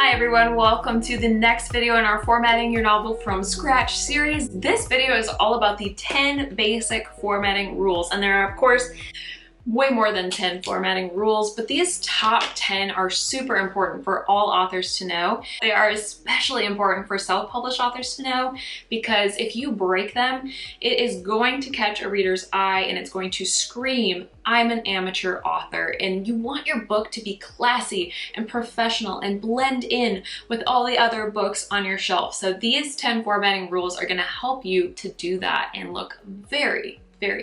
Hi everyone, welcome to the next video in our Formatting Your Novel from Scratch series. This video is all about the 10 basic formatting rules, and there are of course way more than 10 formatting rules, but these top 10 are super important for all authors to know. They are especially important for self-published authors to know because if you break them, it is going to catch a reader's eye and it's going to scream, "I'm an amateur author," and you want your book to be classy and professional and blend in with all the other books on your shelf. So these 10 formatting rules are going to help you to do that and look very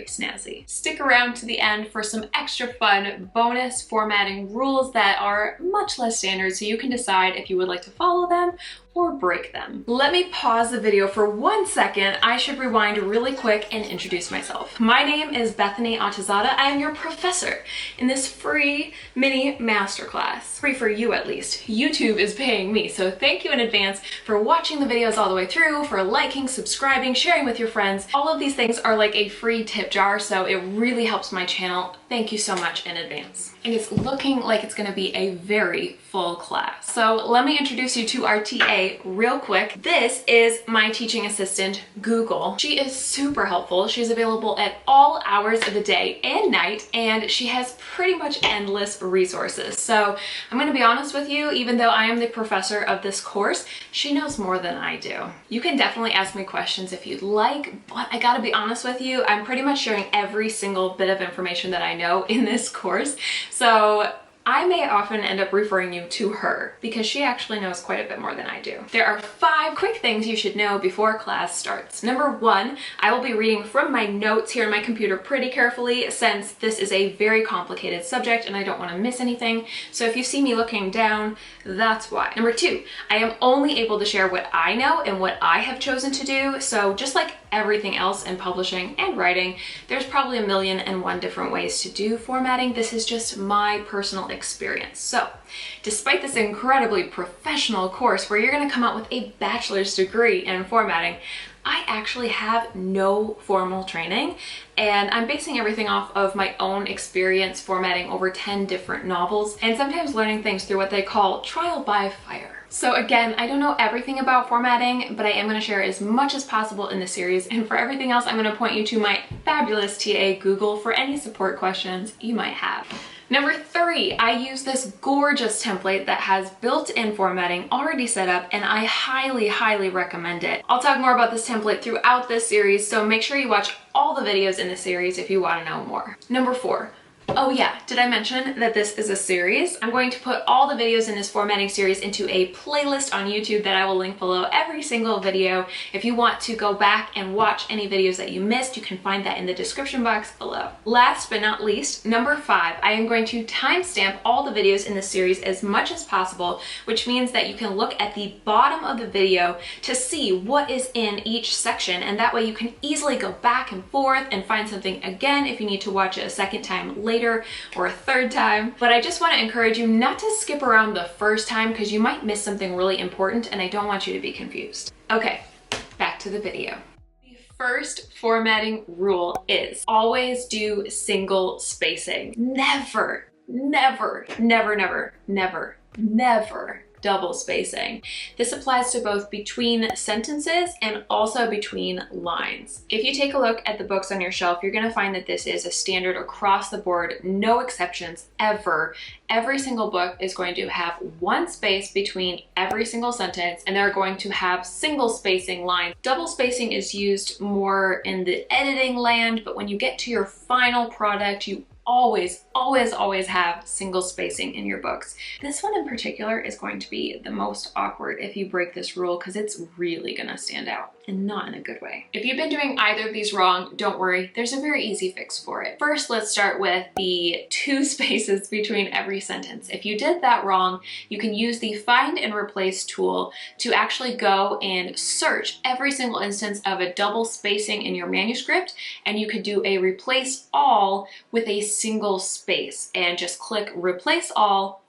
snazzy. Stick around to the end for some extra fun bonus formatting rules that are much less standard, so you can decide if you would like to follow them or break them. Let me pause the video for 1 second. I should rewind really quick and introduce myself. My name is Bethany Atazadeh. I am your professor in this free mini masterclass. Free for you at least. YouTube is paying me, so thank you in advance for watching the videos all the way through, for liking, subscribing, sharing with your friends. All of these things are like a free tip jar, so it really helps my channel. Thank you so much in advance. And it's looking like it's gonna be a very full class. So let me introduce you to our TA real quick. This is my teaching assistant, Google. She is super helpful. She's available at all hours of the day and night, and she has pretty much endless resources. So I'm gonna be honest with you, even though I am the professor of this course, she knows more than I do. You can definitely ask me questions if you'd like, but I gotta be honest with you, I'm pretty much sharing every single bit of information that I know in this course. So I may often end up referring you to her because she actually knows quite a bit more than I do. There are 5 quick things you should know before class starts. Number 1, I will be reading from my notes here on my computer pretty carefully since this is a very complicated subject and I don't want to miss anything. So if you see me looking down, that's why. Number 2, I am only able to share what I know and what I have chosen to do. So just like everything else in publishing and writing, there's probably 1,000,001 different ways to do formatting. This is just my personal experience. So despite this incredibly professional course where you're going to come out with a bachelor's degree in formatting, I actually have no formal training, and I'm basing everything off of my own experience formatting over 10 different novels and sometimes learning things through what they call trial by fire. So again, I don't know everything about formatting, but I am going to share as much as possible in this series, and for everything else, I'm going to point you to my fabulous TA Google for any support questions you might have. Number 3, I use this gorgeous template that has built-in formatting already set up, and I highly recommend it. I'll talk more about this template throughout this series, so make sure you watch all the videos in the series if you want to know more. Number 4. Oh yeah, did I mention that this is a series? I'm going to put all the videos in this formatting series into a playlist on YouTube that I will link below every single video. If you want to go back and watch any videos that you missed, you can find that in the description box below. Last but not least, number 5, I am going to timestamp all the videos in this series as much as possible, which means that you can look at the bottom of the video to see what is in each section, and that way you can easily go back and forth and find something again if you need to watch it a second time later or a third time. But I just want to encourage you not to skip around the first time because you might miss something really important and I don't want you to be confused. Okay, back to the video. The first formatting rule is always do single spacing. Never double spacing. This applies to both between sentences and also between lines. If you take a look at the books on your shelf, you're going to find that this is a standard across the board, no exceptions ever. Every single book is going to have 1 space between every single sentence, and they're going to have single spacing lines. Double spacing is used more in the editing land, but when you get to your final product, you always have single spacing in your books. This one in particular is going to be the most awkward if you break this rule because it's really gonna stand out and not in a good way. If you've been doing either of these wrong, don't worry, there's a very easy fix for it. First, let's start with the 2 spaces between every sentence. If you did that wrong, you can use the find and replace tool to actually go and search every single instance of a double spacing in your manuscript, and you could do a replace all with a single space and just click replace all,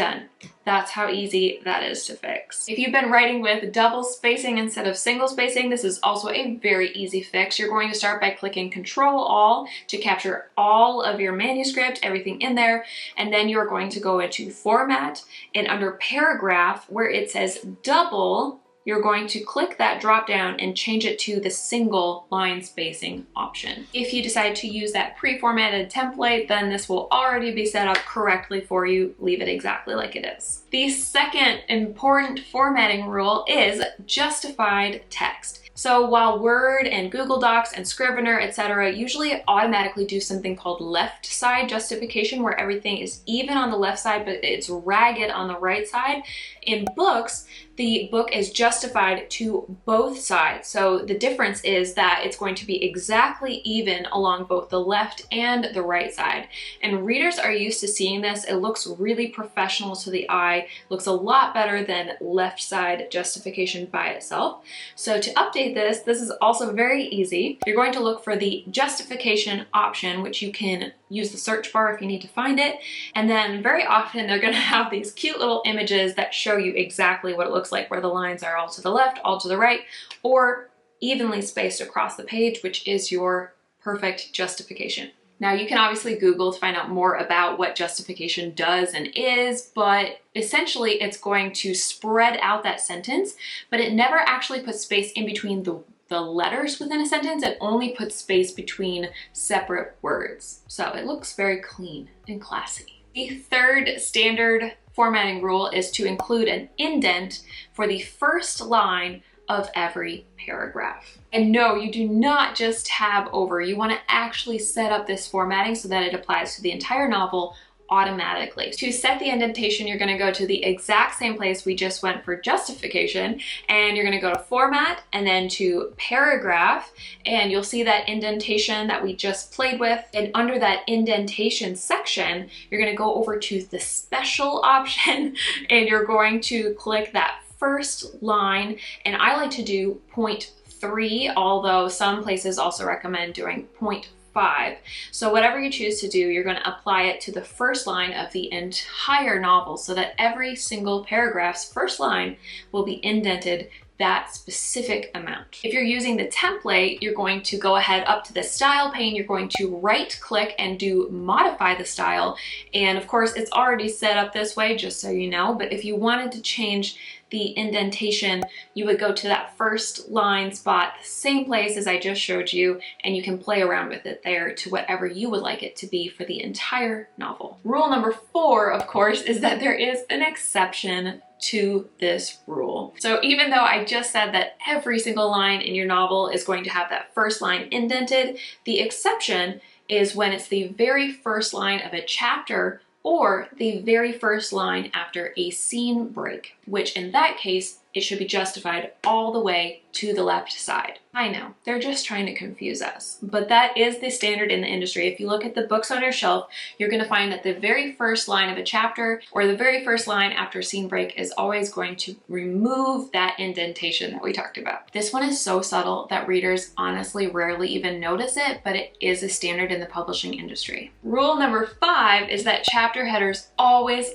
Done. That's how easy that is to fix. If you've been writing with double spacing instead of single spacing, this is also a very easy fix. You're going to start by clicking Control All to capture all of your manuscript, everything in there, and then you're going to go into Format, and under Paragraph where it says double, you're going to click that drop down and change it to the single line spacing option. If you decide to use that pre-formatted template, then this will already be set up correctly for you. Leave it exactly like it is. The second important formatting rule is justified text. So while Word and Google Docs and Scrivener, etc., usually automatically do something called left side justification, where everything is even on the left side, but it's ragged on the right side, in books, the book is justified to both sides. So the difference is that it's going to be exactly even along both the left and the right side. And readers are used to seeing this. It looks really professional to the eye, looks a lot better than left side justification by itself. So to update this is also very easy. You're going to look for the justification option, which you can use the search bar if you need to find it. And then very often they're going to have these cute little images that show you exactly what it looks like, where the lines are all to the left, all to the right, or evenly spaced across the page, which is your perfect justification. Now you can obviously Google to find out more about what justification does and is, but essentially it's going to spread out that sentence, but it never actually puts space in between the letters within a sentence. It only puts space between separate words. So it looks very clean and classy. The third standard formatting rule is to include an indent for the first line of every paragraph. And no, you do not just tab over. You want to actually set up this formatting so that it applies to the entire novel automatically. To set the indentation, you're going to go to the exact same place we just went for justification, and you're going to go to Format and then to Paragraph, and you'll see that indentation that we just played with. And under that indentation section, you're going to go over to the special option and you're going to click that first line, and I like to do 0.3, although some places also recommend doing 0.5. So whatever you choose to do, you're going to apply it to the first line of the entire novel so that every single paragraph's first line will be indented that specific amount. If you're using the template, you're going to go ahead up to the style pane, you're going to right click and do modify the style. And of course it's already set up this way, just so you know, but if you wanted to change the indentation, you would go to that first line spot, the same place as I just showed you, and you can play around with it there to whatever you would like it to be for the entire novel. Rule number 4, of course, is that there is an exception to this rule. So even though I just said that every single line in your novel is going to have that first line indented, the exception is when it's the very first line of a chapter or the very first line after a scene break, which in that case, it should be justified all the way to the left side. I know, they're just trying to confuse us, but that is the standard in the industry. If you look at the books on your shelf, you're going to find that the very first line of a chapter or the very first line after a scene break is always going to remove that indentation that we talked about. This one is so subtle that readers honestly rarely even notice it, but it is a standard in the publishing industry. Rule number 5 is that chapter headers always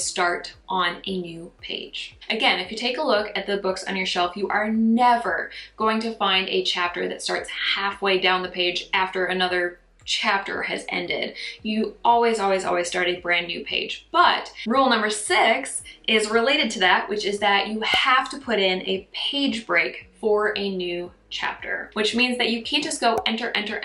start on a new page. Again, if you take a look at the books on your shelf, you are never going to find a chapter that starts halfway down the page after another chapter has ended. You always start a brand new page. But rule number 6 is related to that, which is that you have to put in a page break for a new chapter, which means that you can't just go enter until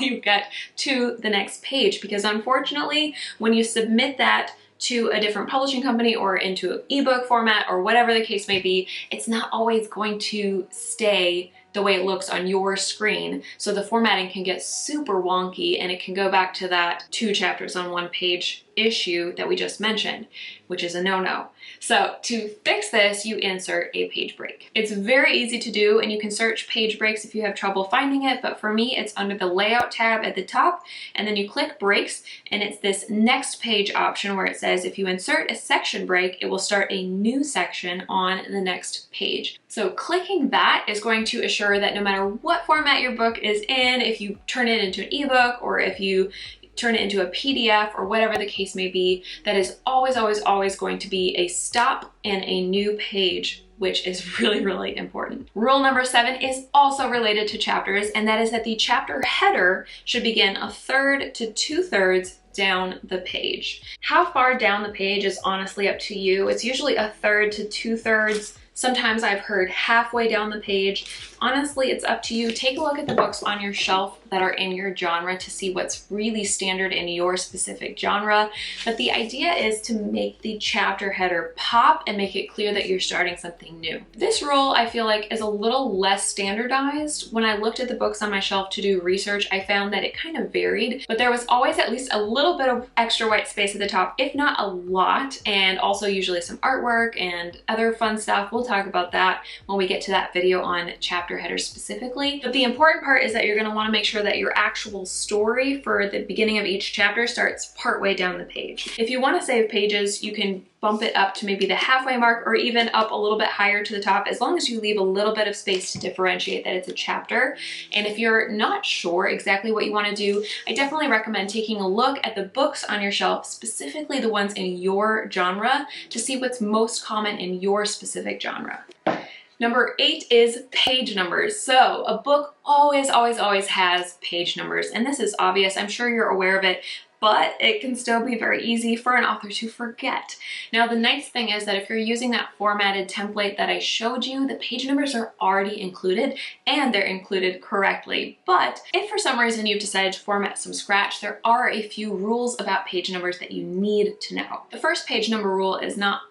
you get to the next page, because unfortunately, when you submit that to a different publishing company or into an ebook format or whatever the case may be, it's not always going to stay the way it looks on your screen. So the formatting can get super wonky and it can go back to that 2 chapters on 1 page issue that we just mentioned, which is a no-no. So to fix this, you insert a page break. It's very easy to do, and you can search page breaks if you have trouble finding it, but for me, it's under the layout tab at the top, and then you click breaks, and it's this next page option where it says if you insert a section break, it will start a new section on the next page. So clicking that is going to assure that no matter what format your book is in, if you turn it into an ebook or if you turn it into a PDF or whatever the case may be, that is always, always, always going to be a stop and a new page, which is really, really important. Rule number 7 is also related to chapters, and that is that the chapter header should begin 1/3 to 2/3 down the page. How far down the page is honestly up to you. It's usually 1/3 to 2/3. Sometimes I've heard halfway down the page. Honestly, it's up to you. Take a look at the books on your shelf that are in your genre to see what's really standard in your specific genre. But the idea is to make the chapter header pop and make it clear that you're starting something new. This rule, I feel like, is a little less standardized. When I looked at the books on my shelf to do research, I found that it kind of varied, but there was always at least a little bit of extra white space at the top, if not a lot, and also usually some artwork and other fun stuff. We'll talk about that when we get to that video on chapter headers specifically. But the important part is that you're going to want to make sure that your actual story for the beginning of each chapter starts partway down the page. If you want to save pages, you can bump it up to maybe the halfway mark or even up a little bit higher to the top, as long as you leave a little bit of space to differentiate that it's a chapter. And if you're not sure exactly what you want to do, I definitely recommend taking a look at the books on your shelf, specifically the ones in your genre, to see what's most common in your specific genre. Number 8 is page numbers. So a book always, always, always has page numbers, and this is obvious. I'm sure you're aware of it, but it can still be very easy for an author to forget. Now, the nice thing is that if you're using that formatted template that I showed you, the page numbers are already included, and they're included correctly. But if for some reason you've decided to format from scratch, there are a few rules about page numbers that you need to know. The first page number rule is not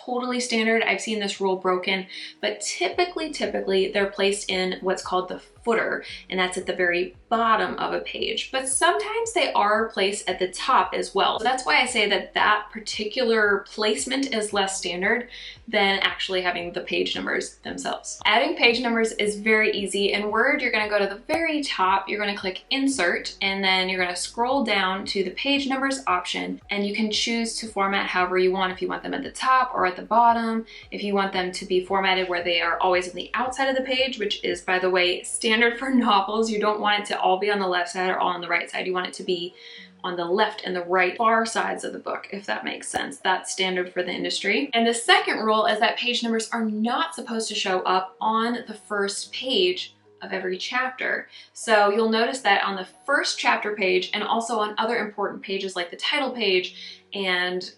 totally standard. I've seen this rule broken, but typically they're placed in what's called the footer, and that's at the very bottom of a page. But sometimes they are placed at the top as well. So that's why I say that that particular placement is less standard than actually having the page numbers themselves. Adding page numbers is very easy. In Word, you're going to go to the very top, you're going to click Insert, and then you're going to scroll down to the page numbers option, and you can choose to format however you want. If you want them at the top or at the bottom, if you want them to be formatted where they are always on the outside of the page, which is, by the way, standard for novels. You don't want it to all be on the left side or all on the right side. You want it to be on the left and the right far sides of the book, if that makes sense. That's standard for the industry. And the second rule is that page numbers are not supposed to show up on the first page of every chapter. So you'll notice that on the first chapter page and also on other important pages like the title page and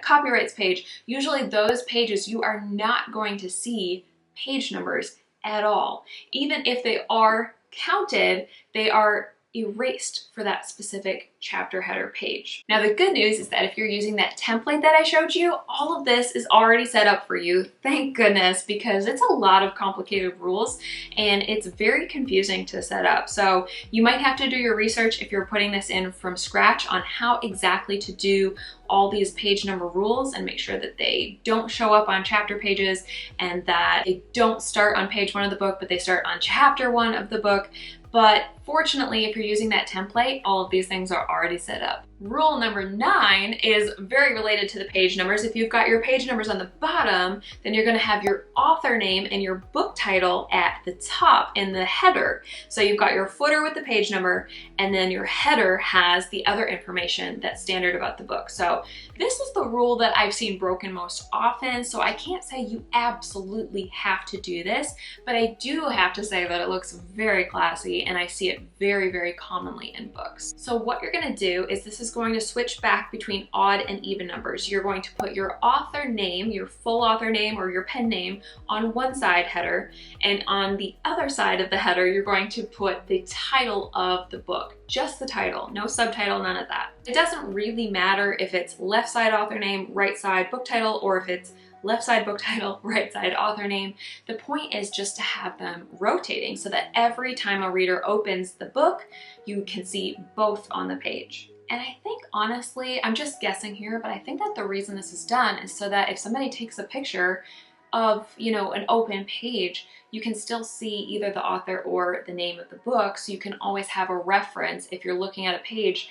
copyrights page, usually those pages you are not going to see page numbers at all. Even if they are counted, they are erased for that specific chapter header page. Now, the good news is that if you're using that template that I showed you, all of this is already set up for you. Thank goodness, because it's a lot of complicated rules and it's very confusing to set up. So you might have to do your research if you're putting this in from scratch on how exactly to do all these page number rules and make sure that they don't show up on chapter pages and that they don't start on page 1 of the book, but they start on chapter 1 of the book. But fortunately, if you're using that template, all of these things are already set up. Rule number 9 is very related to the page numbers. If you've got your page numbers on the bottom, then you're going to have your author name and your book title at the top in the header. So you've got your footer with the page number, and then your header has the other information that's standard about the book. So this is the rule that I've seen broken most often, so I can't say you absolutely have to do this, but I do have to say that it looks very classy and I see it very, very commonly in books. So what you're going to do is this is going to switch back between odd and even numbers. You're going to put your author name, your full author name or your pen name on one side header, and on the other side of the header you're going to put the title of the book. Just the title, no subtitle, none of that. It doesn't really matter if it's left side author name, right side book title, or if it's left side book title, right side author name. The point is just to have them rotating so that every time a reader opens the book, you can see both on the page. And I think, honestly, I'm just guessing here, but I think that the reason this is done is so that if somebody takes a picture of, you know, an open page, you can still see either the author or the name of the book, so you can always have a reference if you're looking at a page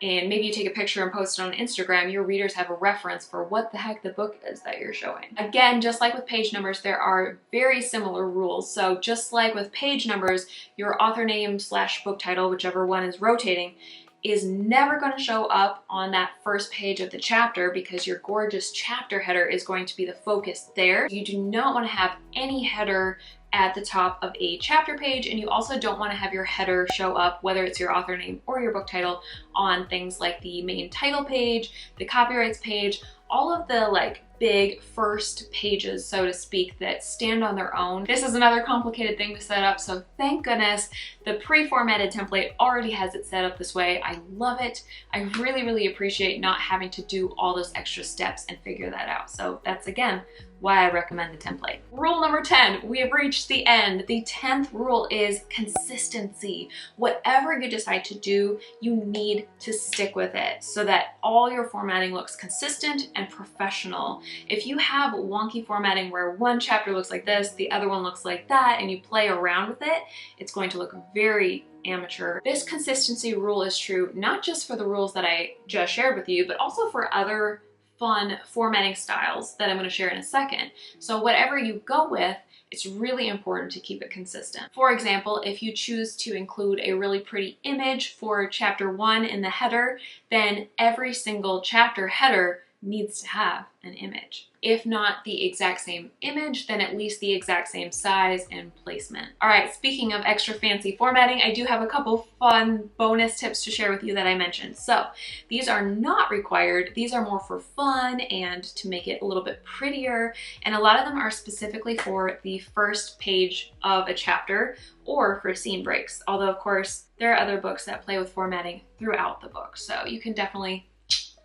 and maybe you take a picture and post it on Instagram, your readers have a reference for what the heck the book is that you're showing. Again, just like with page numbers, there are very similar rules. So just like with page numbers, your author name / book title, whichever one is rotating, is never going to show up on that first page of the chapter because your gorgeous chapter header is going to be the focus there. You do not want to have any header at the top of a chapter page, and you also don't want to have your header show up, whether it's your author name or your book title, on things like the main title page, the copyrights page, all of the like big first pages, so to speak, that stand on their own. This is another complicated thing to set up, so thank goodness the pre-formatted template already has it set up this way. I love it. I really, really appreciate not having to do all those extra steps and figure that out. So that's, again, why I recommend the template. Rule number 10, we have reached the end. The 10th rule is consistency. Whatever you decide to do, you need to stick with it so that all your formatting looks consistent and professional. If you have wonky formatting where one chapter looks like this, the other one looks like that, and you play around with it, it's going to look very amateur. This consistency rule is true not just for the rules that I just shared with you, but also for other fun formatting styles that I'm going to share in a second. So whatever you go with, it's really important to keep it consistent. For example, if you choose to include a really pretty image for chapter 1 in the header, then every single chapter header needs to have an image. If not the exact same image, then at least the exact same size and placement. All right, speaking of extra fancy formatting, I do have a couple fun bonus tips to share with you that I mentioned. So these are not required. These are more for fun and to make it a little bit prettier. And a lot of them are specifically for the first page of a chapter or for scene breaks. Although of course, there are other books that play with formatting throughout the book. So you can definitely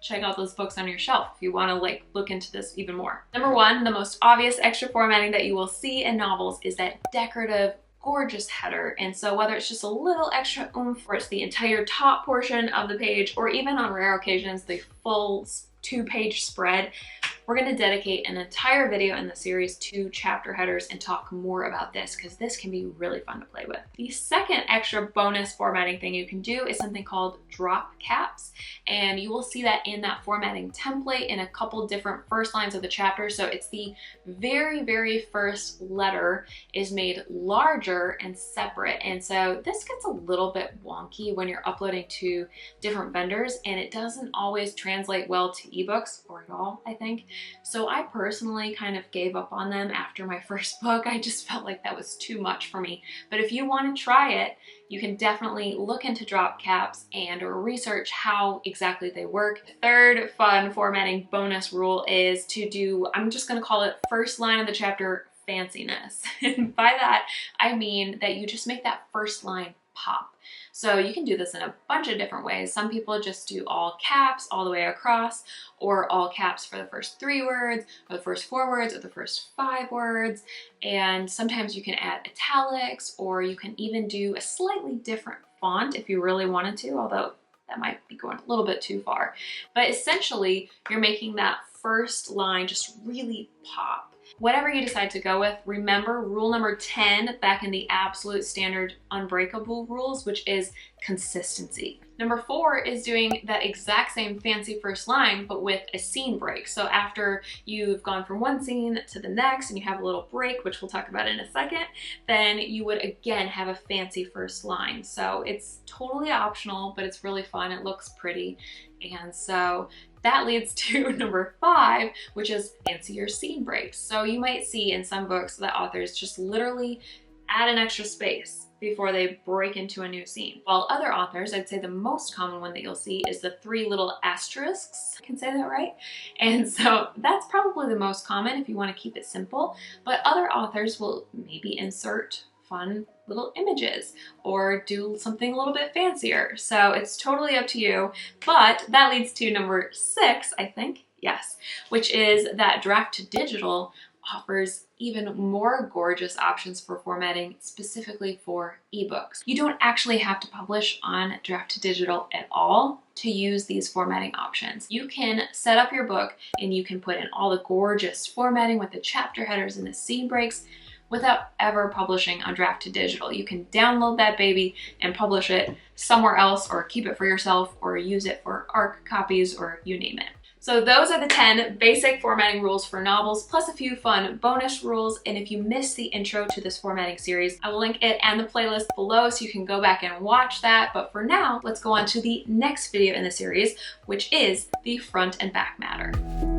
check out those books on your shelf if you want to like look into this even more. Number 1, the most obvious extra formatting that you will see in novels is that decorative, gorgeous header. And so whether it's just a little extra oomph or it's the entire top portion of the page, or even on rare occasions, the full 2-page spread, we're going to dedicate an entire video in the series to chapter headers and talk more about this because this can be really fun to play with. The second extra bonus formatting thing you can do is something called drop caps, and you will see that in that formatting template in a couple different first lines of the chapter. So it's the very, very first letter is made larger and separate, and so this gets a little bit wonky when you're uploading to different vendors, and it doesn't always translate well to ebooks, or at all, I think. So I personally kind of gave up on them after my first book. I just felt like that was too much for me. But if you want to try it, you can definitely look into drop caps and or research how exactly they work. Third fun formatting bonus rule is to do, I'm just going to call it first line of the chapter fanciness. And by that, I mean that you just make that first line pop. So you can do this in a bunch of different ways. Some people just do all caps all the way across, or all caps for the first 3 words, or the first 4 words, or the first 5 words. And sometimes you can add italics, or you can even do a slightly different font if you really wanted to, although that might be going a little bit too far. But essentially, you're making that first line just really pop. Whatever you decide to go with, remember rule number 10 back in the absolute standard Unbreakable rules, which is consistency. Number 4 is doing that exact same fancy first line, but with a scene break. So after you've gone from one scene to the next and you have a little break, which we'll talk about in a second, then you would again have a fancy first line. So it's totally optional, but it's really fun. It looks pretty. And so that leads to number 5, which is fancier scene breaks. So you might see in some books that authors just literally add an extra space before they break into a new scene. While other authors, I'd say the most common one that you'll see is the 3 little asterisks. I can say that right? And so that's probably the most common if you want to keep it simple. But other authors will maybe insert fun little images or do something a little bit fancier. So it's totally up to you. But that leads to number 6, I think, yes, which is that Draft to Digital offers even more gorgeous options for formatting specifically for ebooks. You don't actually have to publish on Draft to Digital at all to use these formatting options. You can set up your book and you can put in all the gorgeous formatting with the chapter headers and the scene breaks without ever publishing on Draft to Digital. You can download that baby and publish it somewhere else, or keep it for yourself, or use it for ARC copies, or you name it. So those are the 10 basic formatting rules for novels, plus a few fun bonus rules. And if you missed the intro to this formatting series, I will link it and the playlist below so you can go back and watch that. But for now, let's go on to the next video in the series, which is the front and back matter.